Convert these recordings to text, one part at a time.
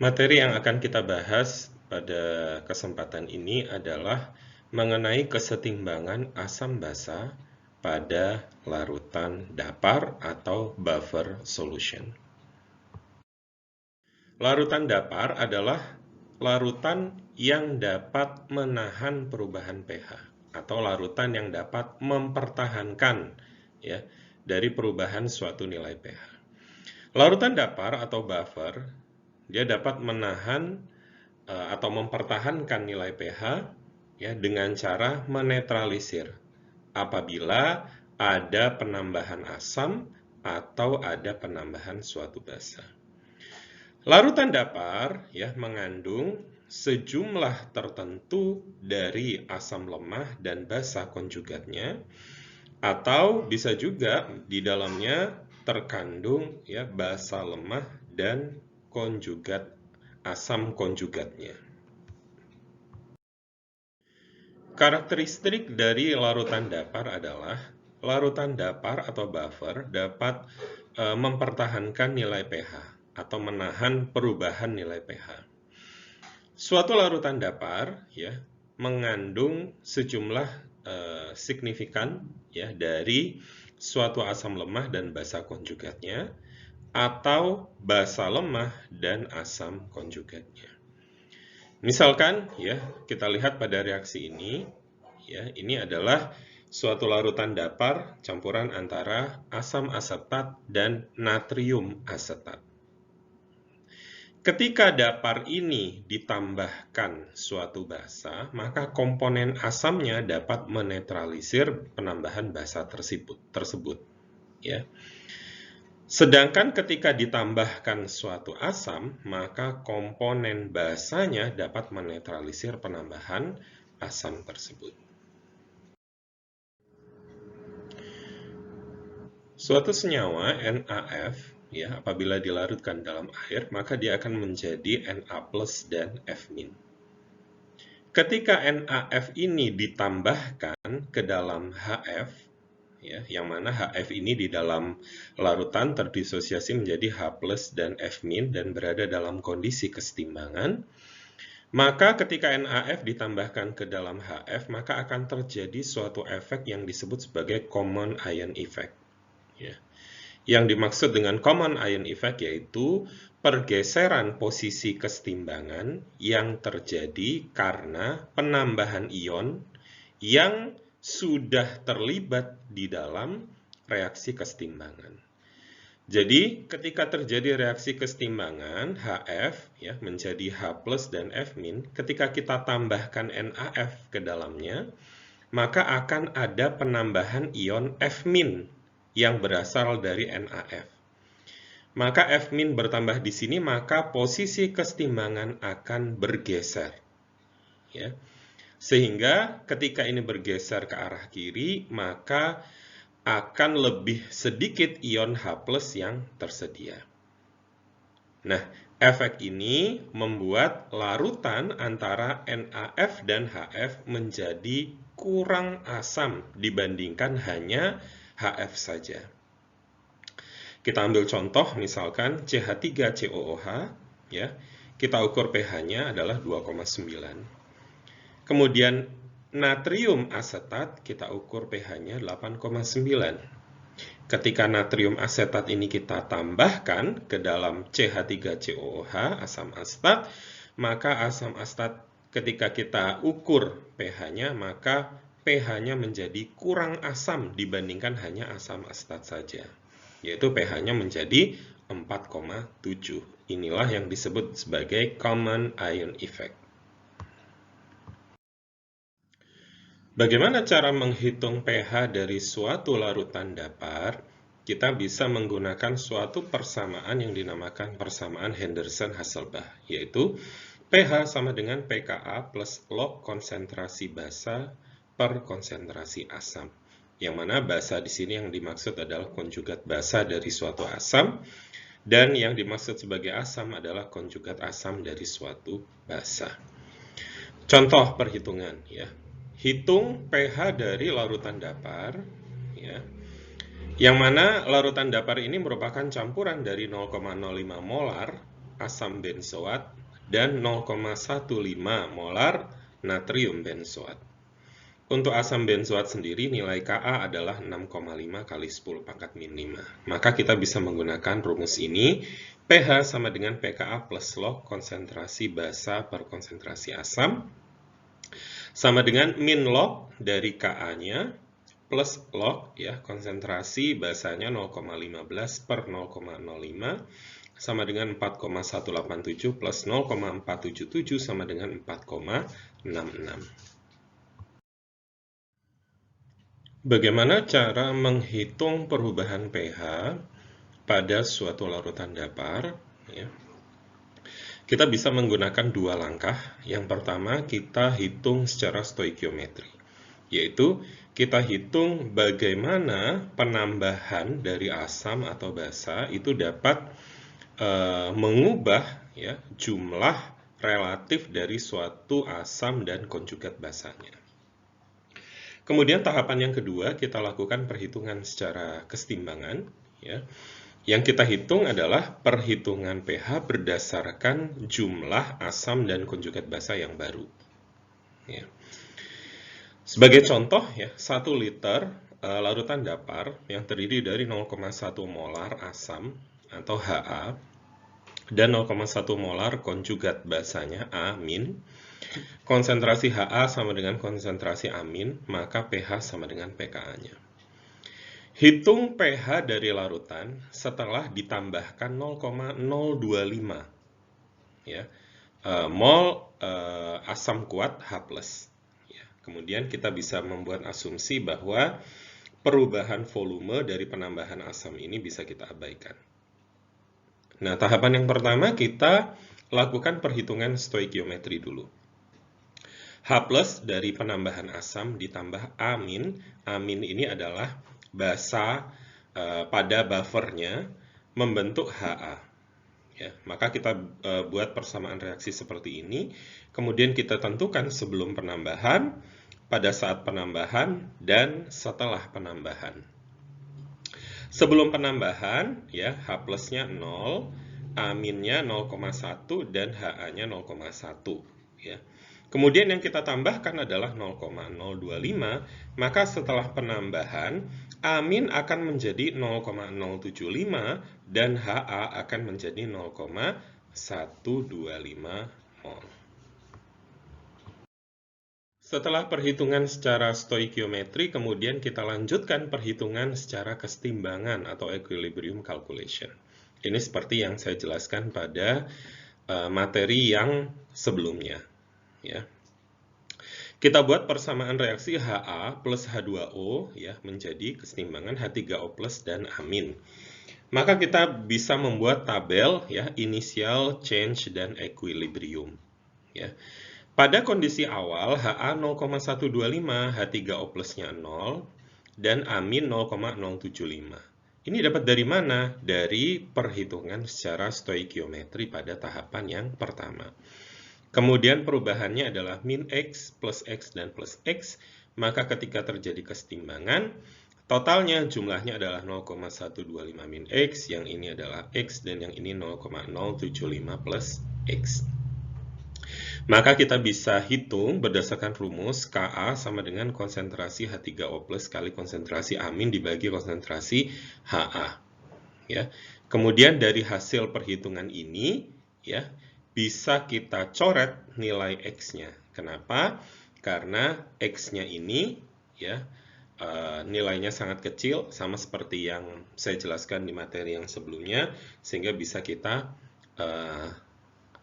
Materi yang akan kita bahas pada kesempatan ini adalah mengenai kesetimbangan asam basa pada larutan dapar atau buffer solution. Larutan dapar adalah larutan yang dapat menahan perubahan pH atau larutan yang dapat mempertahankan ya dari perubahan suatu nilai pH. Larutan dapar atau buffer dia dapat menahan atau mempertahankan nilai pH ya dengan cara menetralisir apabila ada penambahan asam atau ada penambahan suatu basa. Larutan dapar ya mengandung sejumlah tertentu dari asam lemah dan basa konjugatnya, atau bisa juga di dalamnya terkandung ya basa lemah dan konjugat asam konjugatnya. Karakteristik dari larutan dapar adalah larutan dapar atau buffer dapat mempertahankan nilai pH atau menahan perubahan nilai pH. Suatu larutan dapar ya mengandung sejumlah signifikan ya dari suatu asam lemah dan basa konjugatnya atau basa lemah dan asam konjugatnya. Misalkan ya, kita lihat pada reaksi ini ya, ini adalah suatu larutan dapar campuran antara asam asetat dan natrium asetat. Ketika dapar ini ditambahkan suatu basa, maka komponen asamnya dapat menetralisir penambahan basa tersebut ya. Sedangkan ketika ditambahkan suatu asam, maka komponen basanya dapat menetralisir penambahan asam tersebut. Suatu senyawa NaF ya apabila dilarutkan dalam air, maka dia akan menjadi Na+ dan F-. Ketika NaF ini ditambahkan ke dalam HF ya, yang mana HF ini di dalam larutan terdisosiasi menjadi H+ dan F- dan berada dalam kondisi kesetimbangan, maka ketika NaF ditambahkan ke dalam HF, maka akan terjadi suatu efek yang disebut sebagai common ion effect. Ya. Yang dimaksud dengan common ion effect yaitu pergeseran posisi kesetimbangan yang terjadi karena penambahan ion yang sudah terlibat di dalam reaksi kesetimbangan. Jadi, ketika terjadi reaksi kesetimbangan HF ya menjadi H+ dan F-, ketika kita tambahkan NaF ke dalamnya, maka akan ada penambahan ion F- yang berasal dari NaF. Maka F- bertambah di sini, maka posisi kesetimbangan akan bergeser. Ya. Sehingga ketika ini bergeser ke arah kiri, maka akan lebih sedikit ion H+ yang tersedia. Nah, efek ini membuat larutan antara NaF dan HF menjadi kurang asam dibandingkan hanya HF saja. Kita ambil contoh misalkan CH3COOH ya. Kita ukur pH-nya adalah 2,9. Kemudian natrium asetat kita ukur pH-nya 8,9. Ketika natrium asetat ini kita tambahkan ke dalam CH3COOH, asam asetat, maka asam asetat ketika kita ukur pH-nya, maka pH-nya menjadi kurang asam dibandingkan hanya asam asetat saja, yaitu pH-nya menjadi 4,7. Inilah yang disebut sebagai common ion effect. Bagaimana cara menghitung pH dari suatu larutan dapar? Kita bisa menggunakan suatu persamaan yang dinamakan persamaan Henderson-Hasselbalch, yaitu pH sama dengan pKa plus log konsentrasi basa per konsentrasi asam. Yang mana basa di sini yang dimaksud adalah konjugat basa dari suatu asam, dan yang dimaksud sebagai asam adalah konjugat asam dari suatu basa. Contoh perhitungan ya. Hitung pH dari larutan dapar ya. Yang mana larutan dapar ini merupakan campuran dari 0,05 molar asam benzoat dan 0,15 molar natrium benzoat. Untuk asam benzoat sendiri nilai Ka adalah 6,5 kali 10 pangkat min 5. Maka kita bisa menggunakan rumus ini, pH sama dengan pKa plus log konsentrasi basa per konsentrasi asam, sama dengan min log dari Ka-nya plus log ya konsentrasi basanya 0,15 per 0,05 sama dengan 4,187 plus 0,477 sama dengan 4,66. Bagaimana cara menghitung perubahan pH pada suatu larutan datar? Ya. Kita bisa menggunakan dua langkah. Yang pertama, kita hitung secara stoikiometri, yaitu kita hitung bagaimana penambahan dari asam atau basa itu dapat mengubah ya, jumlah relatif dari suatu asam dan konjugat basanya. Kemudian tahapan yang kedua, kita lakukan perhitungan secara kesetimbangan. Ya. Yang kita hitung adalah perhitungan pH berdasarkan jumlah asam dan konjugat basa yang baru. Ya. Sebagai contoh, ya, 1 liter larutan datar yang terdiri dari 0,1 molar asam atau Ha dan 0,1 molar konjugat basanya amin. Konsentrasi Ha sama dengan konsentrasi amin, maka pH sama dengan pKa-nya. Hitung pH dari larutan setelah ditambahkan 0,025 ya, mol asam kuat H+. Ya, kemudian kita bisa membuat asumsi bahwa perubahan volume dari penambahan asam ini bisa kita abaikan. Nah, tahapan yang pertama kita lakukan perhitungan stoikiometri dulu. H+ dari penambahan asam ditambah amin. Amin ini adalah basa pada buffernya membentuk Ha. Ya, maka kita buat persamaan reaksi seperti ini. Kemudian kita tentukan sebelum penambahan, pada saat penambahan, dan setelah penambahan. Sebelum penambahan, ya H+-nya 0, aminnya 0,1, dan Ha-nya 0,1. Ya. Kemudian yang kita tambahkan adalah 0,025, maka setelah penambahan, amin akan menjadi 0,075 dan Ha akan menjadi 0,125 mol. Setelah perhitungan secara stoikiometri, kemudian kita lanjutkan perhitungan secara kesetimbangan atau equilibrium calculation. Ini seperti yang saya jelaskan pada materi yang sebelumnya. Ya. Kita buat persamaan reaksi Ha plus H2O ya, menjadi kesetimbangan H3O plus dan amin. Maka kita bisa membuat tabel ya, initial, change, dan equilibrium. Ya. Pada kondisi awal, Ha 0,125, H3O plusnya 0, dan amin 0,075. Ini dapat dari mana? Dari perhitungan secara stoikiometri pada tahapan yang pertama. Kemudian perubahannya adalah min X, plus X, dan plus X. Maka ketika terjadi kesetimbangan, totalnya jumlahnya adalah 0,125 min X, yang ini adalah X, dan yang ini 0,075 plus X. Maka kita bisa hitung berdasarkan rumus Ka sama dengan konsentrasi H3O plus kali konsentrasi amin dibagi konsentrasi Ha. Ya. Kemudian dari hasil perhitungan ini, ya, bisa kita coret nilai X-nya. Kenapa? Karena X-nya ini ya nilainya sangat kecil, sama seperti yang saya jelaskan di materi yang sebelumnya, sehingga bisa kita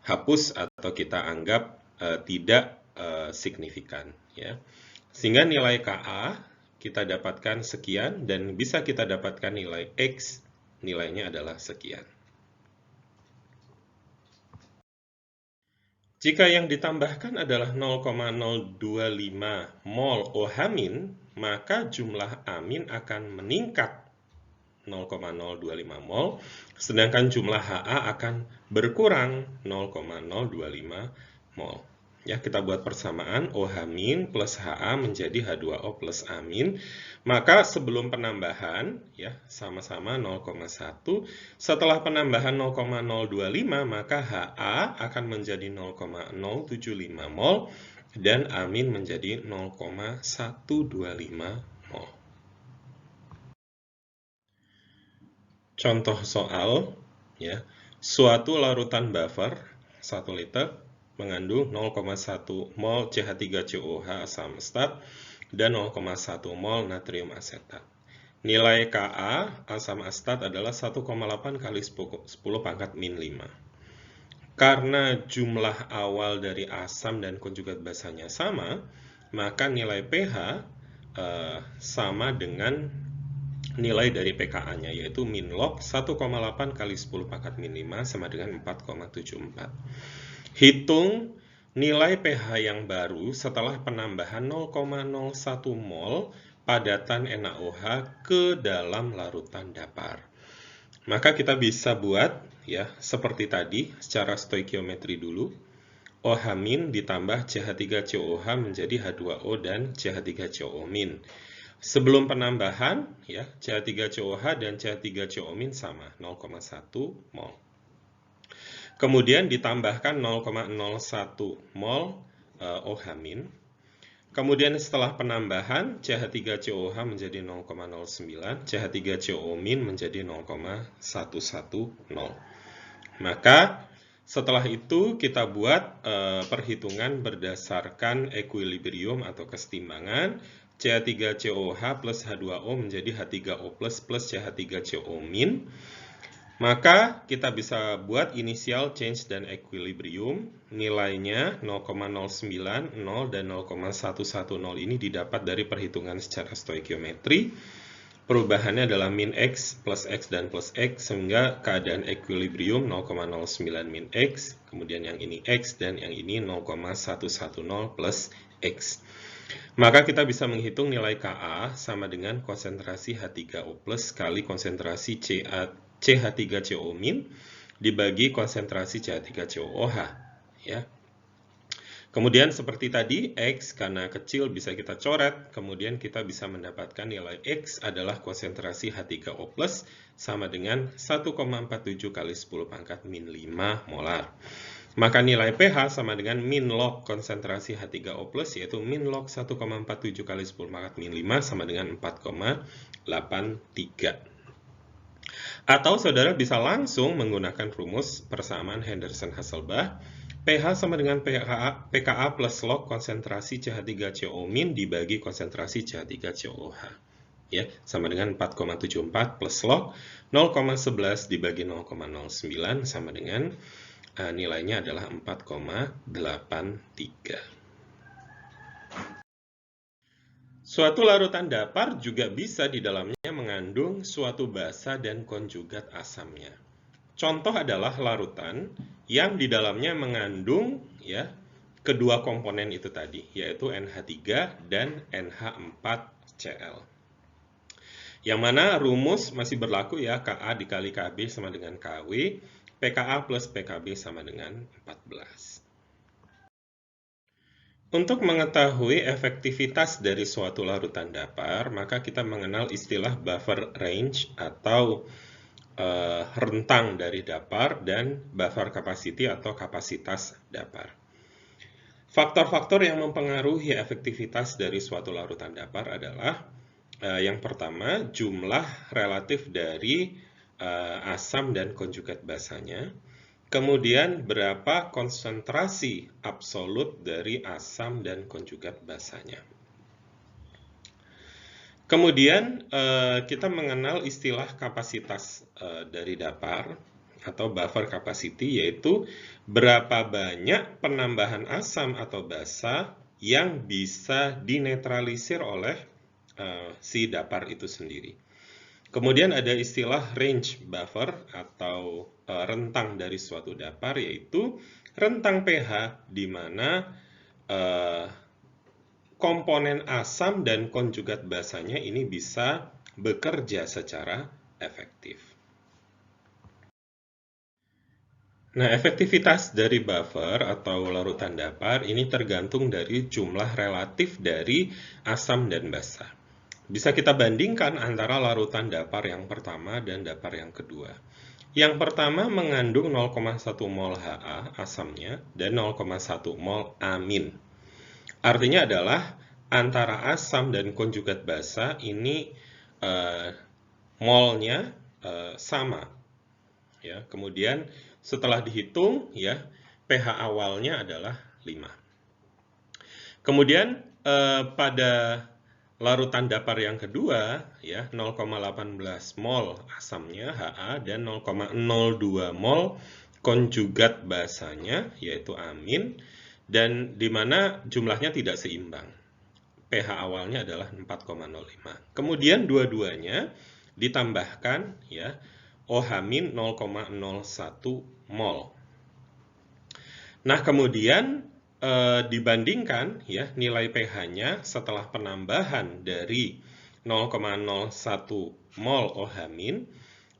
hapus atau kita anggap tidak signifikan. Ya. Sehingga nilai Ka kita dapatkan sekian, dan bisa kita dapatkan nilai X, nilainya adalah sekian. Jika yang ditambahkan adalah 0,025 mol OH-, maka jumlah amin akan meningkat 0,025 mol, sedangkan jumlah Ha akan berkurang 0,025 mol. Ya, kita buat persamaan OH- plus HA menjadi H2O plus A-. Maka sebelum penambahan, ya, sama-sama 0,1. Setelah penambahan 0,025, maka HA akan menjadi 0,075 mol dan A- menjadi 0,125 mol. Contoh soal, ya, suatu larutan buffer 1 liter mengandung 0,1 mol CH3COH asam astat dan 0,1 mol natrium asetat. Nilai Ka asam astat adalah 1,8 kali 10 pangkat min 5. Karena jumlah awal dari asam dan konjugat basanya sama, maka nilai pH sama dengan nilai dari pKa-nya, yaitu min log 1,8 kali 10 pangkat min 5 sama dengan 4,74. Hitung nilai pH yang baru setelah penambahan 0,01 mol padatan NaOH ke dalam larutan dapar. Maka kita bisa buat ya seperti tadi secara stoikiometri dulu. OH- ditambah CH3COOH menjadi H2O dan CH3COO-. Sebelum penambahan, ya, CH3COOH dan CH3COO- sama, 0,1 mol. Kemudian ditambahkan 0,01 mol OH-. Kemudian setelah penambahan, CH3COOH menjadi 0,09, CH3COO- menjadi 0,110. Maka setelah itu kita buat perhitungan berdasarkan equilibrium atau kesetimbangan. CH3COOH plus H2O menjadi H3O plus CH3COO-. Maka kita bisa buat initial change dan equilibrium. Nilainya 0,090 dan 0,110 ini didapat dari perhitungan secara stoikiometri. Perubahannya adalah min X plus X dan plus X, sehingga keadaan equilibrium 0,09 min X, kemudian yang ini X, dan yang ini 0,110 plus X. Maka kita bisa menghitung nilai Ka sama dengan konsentrasi H3O plus kali konsentrasi CH3COO- dibagi konsentrasi CH3COOH. Ya. Kemudian seperti tadi, X karena kecil bisa kita coret, kemudian kita bisa mendapatkan nilai X adalah konsentrasi H3O plus sama dengan 1,47 kali 10 pangkat min 5 molar. Maka nilai pH sama dengan min log konsentrasi H3O plus, yaitu min log 1,47 kali 10 pangkat min 5 sama dengan 4,83. Atau saudara bisa langsung menggunakan rumus persamaan Henderson-Hasselbalch, pH sama dengan pKa plus log konsentrasi CH3COO- dibagi konsentrasi CH3COOH. Ya, sama dengan 4,74 plus log 0,11 dibagi 0,09 sama dengan nilainya adalah 4,83. Suatu larutan dapar juga bisa di dalamnya mengandung suatu basa dan konjugat asamnya. Contoh adalah larutan yang di dalamnya mengandung ya kedua komponen itu tadi, yaitu NH3 dan NH4Cl. Yang mana rumus masih berlaku ya, Ka dikali Kb sama dengan Kw, pKa plus pKb sama dengan 14. Untuk mengetahui efektivitas dari suatu larutan dapar, maka kita mengenal istilah buffer range atau rentang dari dapar dan buffer capacity atau kapasitas dapar. Faktor-faktor yang mempengaruhi efektivitas dari suatu larutan dapar adalah yang pertama, jumlah relatif dari asam dan konjugat basanya. Kemudian berapa konsentrasi absolut dari asam dan konjugat basanya. Kemudian kita mengenal istilah kapasitas dari dapar atau buffer capacity, yaitu berapa banyak penambahan asam atau basa yang bisa dinetralisir oleh si dapar itu sendiri. Kemudian ada istilah range buffer atau rentang dari suatu dapar, yaitu rentang pH di mana komponen asam dan konjugat basanya ini bisa bekerja secara efektif. Nah, efektivitas dari buffer atau larutan dapar ini tergantung dari jumlah relatif dari asam dan basa. Bisa kita bandingkan antara larutan dapar yang pertama dan dapar yang kedua. Yang pertama mengandung 0,1 mol Ha asamnya dan 0,1 mol amin. Artinya adalah antara asam dan konjugat basa ini molnya sama. Ya, kemudian setelah dihitung ya pH awalnya adalah 5. Kemudian pada larutan dapar yang kedua ya 0,18 mol asamnya Ha dan 0,02 mol konjugat basanya yaitu amin, dan di mana jumlahnya tidak seimbang. pH awalnya adalah 4,05. Kemudian dua-duanya ditambahkan ya OH-0,01 mol. Nah, kemudian dibandingkan ya nilai pH-nya setelah penambahan dari 0,01 mol OH-,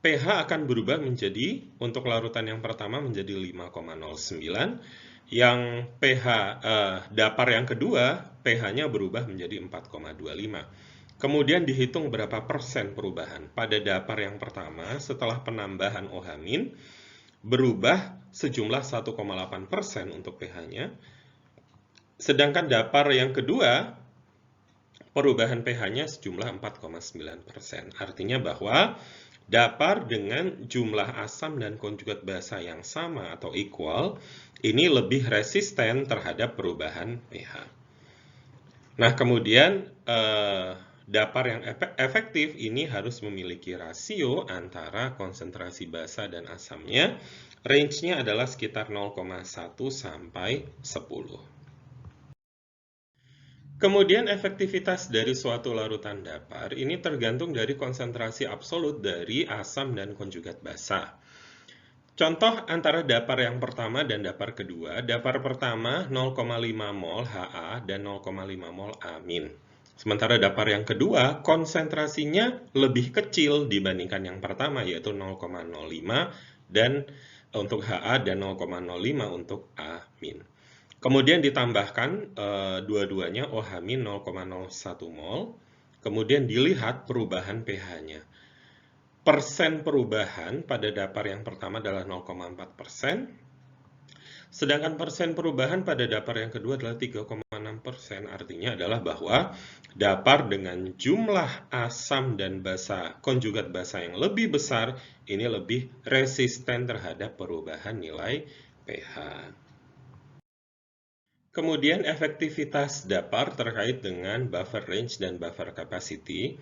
pH akan berubah menjadi, untuk larutan yang pertama menjadi 5,09, yang pH dapar yang kedua pH-nya berubah menjadi 4,25. Kemudian dihitung berapa persen perubahan. Pada dapar yang pertama setelah penambahan OH- berubah sejumlah 1,8% untuk pH-nya. Sedangkan dapar yang kedua perubahan pH-nya sejumlah 4,9%. Artinya bahwa dapar dengan jumlah asam dan konjugat basa yang sama atau equal ini lebih resisten terhadap perubahan pH. Nah, kemudian dapar yang efektif ini harus memiliki rasio antara konsentrasi basa dan asamnya. Range-nya adalah sekitar 0,1 sampai 10. Kemudian efektivitas dari suatu larutan dapar ini tergantung dari konsentrasi absolut dari asam dan konjugat basa. Contoh antara dapar yang pertama dan dapar kedua, dapar pertama 0,5 mol Ha dan 0,5 mol amin. Sementara dapar yang kedua konsentrasinya lebih kecil dibandingkan yang pertama yaitu 0,05 dan untuk Ha dan 0,05 untuk amin. Kemudian ditambahkan dua-duanya OH- 0,01 mol. Kemudian dilihat perubahan pH-nya. Persen perubahan pada dapar yang pertama adalah 0,4%. Sedangkan persen perubahan pada dapar yang kedua adalah 3,6%. Artinya adalah bahwa dapar dengan jumlah asam dan basa, konjugat basa yang lebih besar, ini lebih resisten terhadap perubahan nilai pH. Kemudian efektivitas dapar terkait dengan buffer range dan buffer capacity.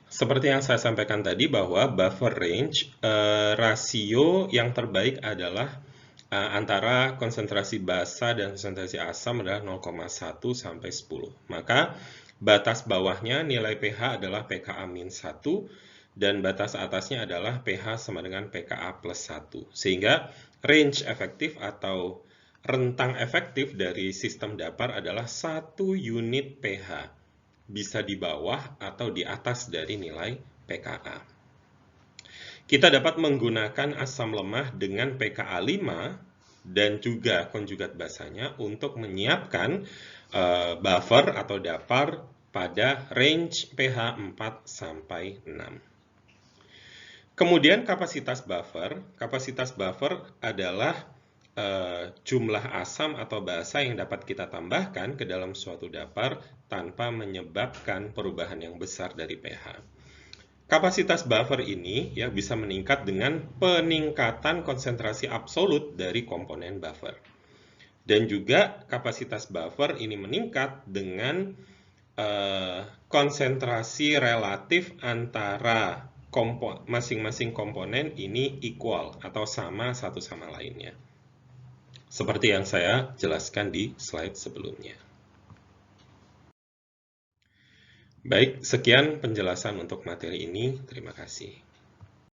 Seperti yang saya sampaikan tadi bahwa buffer range rasio yang terbaik adalah antara konsentrasi basa dan konsentrasi asam adalah 0,1 sampai 10. Maka batas bawahnya nilai pH adalah pKa-1 dan batas atasnya adalah pH sama dengan pKa plus 1. Sehingga range efektif atau rentang efektif dari sistem dapar adalah 1 unit pH. Bisa di bawah atau di atas dari nilai pKa. Kita dapat menggunakan asam lemah dengan pKa 5 dan juga konjugat basanya untuk menyiapkan buffer atau dapar pada range pH 4 sampai 6. Kemudian kapasitas buffer adalah jumlah asam atau basa yang dapat kita tambahkan ke dalam suatu dapar tanpa menyebabkan perubahan yang besar dari pH. Kapasitas buffer ini ya bisa meningkat dengan peningkatan konsentrasi absolut dari komponen buffer. Dan juga kapasitas buffer ini meningkat dengan konsentrasi relatif antara masing-masing komponen ini equal atau sama satu sama lainnya. Seperti yang saya jelaskan di slide sebelumnya. Baik, sekian penjelasan untuk materi ini. Terima kasih.